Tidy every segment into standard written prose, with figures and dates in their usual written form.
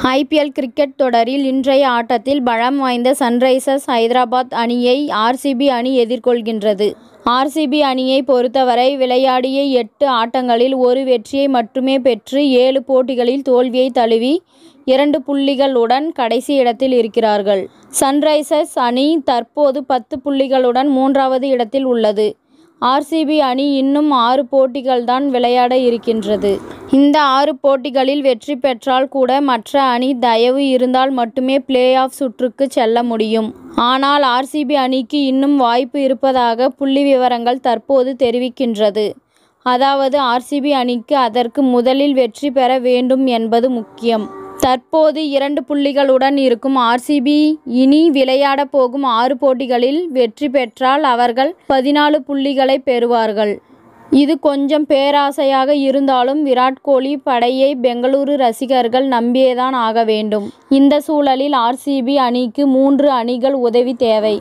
IPL cricket தொடரில் இன்றைய ஆட்டத்தில் பலம் வாய்ந்த சன்ரைசர்ஸ் ஹைதராபாத் அணியை ஆர்சிபி அணி எதிர்கொள்கின்றது. ஆர்சிபி அணியை பொறுத்தவரை விளையாடிய 8 ஆட்டங்களில் ஒரு வெற்றியை மட்டுமே பெற்று 7 போட்டிகளில் தோல்வியை தழுவி 2 புள்ளிகளுடன் கடைசி இடத்தில் இருக்கிறார்கள். சன்ரைசர்ஸ் அணி தற்போது 10 புள்ளிகளுடன் 3வது இடத்தில் உள்ளது. ஆர்சிபி அணி இன்னும் 6 போட்டிகள் தான் விளையாட இருக்கின்றது. இந்த 6 போட்டிகளில் வெற்றி பெற்றால் கூட மற்ற அணி தயவு இருந்தால் மட்டுமே பிளே ஆஃப் சுற்றுக்கு செல்ல முடியும். ஆனால் ஆர்சிபி அணிக்கு இன்னும் வாய்ப்பு இருப்பதாக புள்ளி விவரங்கள் தற்போது தெரிவிக்கின்றது. அதாவது ஆர்சிபி அணிக்கு அதற்கு முதலில் வெற்றி பெற வேண்டும் என்பது முக்கியம். தற்போது 2 புள்ளிகளுடன் இருக்கும் ஆர்சிபி இனி விளையாட போகும் 6 போட்டிகளில் வெற்றி பெற்றால் அவர்கள் 14 புள்ளிகளை பெறுவார்கள். இது கொஞ்சம் பேராசையாக இருந்தாலும் விராட் கோலி படையை பெங்களூரு ரசிகர்கள் நம்பியேதான் ஆக வேண்டும். இந்த சூழலில் ஆர்சிபி அணிக்கு 3 அணிகள் உதவி தேவை.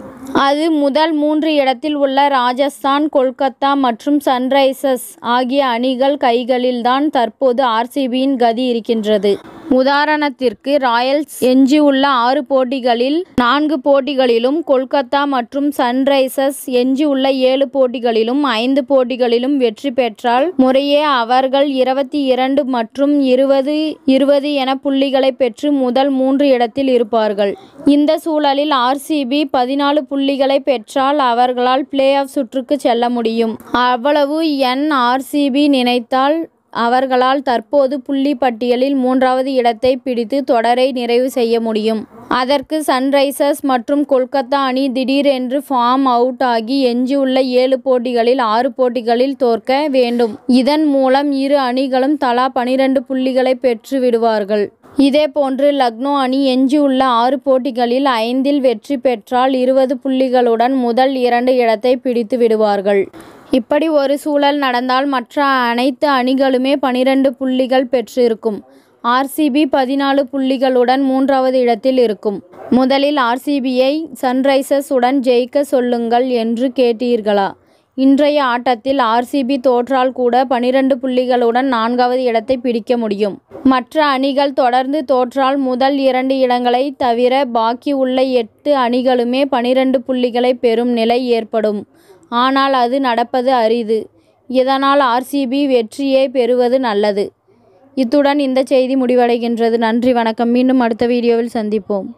அது முதல் 3 இடத்தில் உள்ள ராஜஸ்தான், கொல்கத்தா மற்றும் சன்ரைசர்ஸ் ஆகிய அணிகள் கைகளில்தான் தற்போது ஆர்சிபியின் கதி இருக்கின்றது. உதாரணத்திற்கு ராயல்ஸ் எஞ்சியுள்ள 6 போட்டிகளில் 4 போட்டிகளிலும், கொல்கத்தா மற்றும் சன்ரைசர்ஸ் எஞ்சியுள்ள 7 போட்டிகளிலும் 5 போட்டிகளிலும் வெற்றி பெற்றால் முறையே அவர்கள் 22 மற்றும் 20 என புள்ளிகளை பெற்று முதல் 3 இடத்தில் இருப்பார்கள். இந்த சூழலில் ஆர்சிபி 14 புள்ளிகளை பெற்றால் அவர்களால் பிளே ஆஃப் சுற்றுக்கு செல்ல முடியும். அவ்வளவு ஆர்சிபி நினைத்தால் அவர்களால் தற்போது புள்ளி பட்டியலில் 3வது இடத்தை பிடித்து தொடரை நிறைவு செய்ய முடியும். அதற்கு சன்ரைசர்ஸ் மற்றும் கொல்கத்தா அணி திடீரென்று ஃபார்ம் அவுட் ஆகி எஞ்சியுள்ள 7 போட்டிகளில் 6 போட்டிகளில் தோற்க வேண்டும். இதன் மூலம் இரு அணிகளும் தலா 12 புள்ளிகளை பெற்று விடுவார்கள். இதேபோன்று லக்னோ அணி எஞ்சியுள்ள 6 போட்டிகளில் 5இல் வெற்றி பெற்றால் 20 புள்ளிகளுடன் முதல் 2 இடத்தை பிடித்து விடுவார்கள். இப்படி ஒரு சூழல் நடந்தால் மற்ற அனைத்து அணிகளுமே 12 புள்ளிகள் பெற்றிருக்கும். ஆர்சிபி 14 புள்ளிகளுடன் 3வது இடத்தில் இருக்கும். முதலில் ஆர்சிபியை சன்ரைசர்ஸ் உடன் ஜெயிக்க சொல்லுங்கள் என்று கேட்டீர்களா? இன்றைய ஆட்டத்தில் ஆர்சிபி தோற்றால் கூட 12 புள்ளிகளுடன் 4வது இடத்தை பிடிக்க முடியும். மற்ற அணிகள் தொடர்ந்து தோற்றால் முதல் 2 இடங்களை தவிர பாக்கி உள்ள 8 அணிகளுமே 12 புள்ளிகளை பெறும் நிலை ஏற்படும். ஆனால் அது நடப்பது அரிது. இதனால் ஆர்சிபி வெற்றியை பெறுவது நல்லது. இத்துடன் இந்த செய்தி முடிவடைகின்றது. நன்றி, வணக்கம். மீண்டும் அடுத்த வீடியோவில் சந்திப்போம்.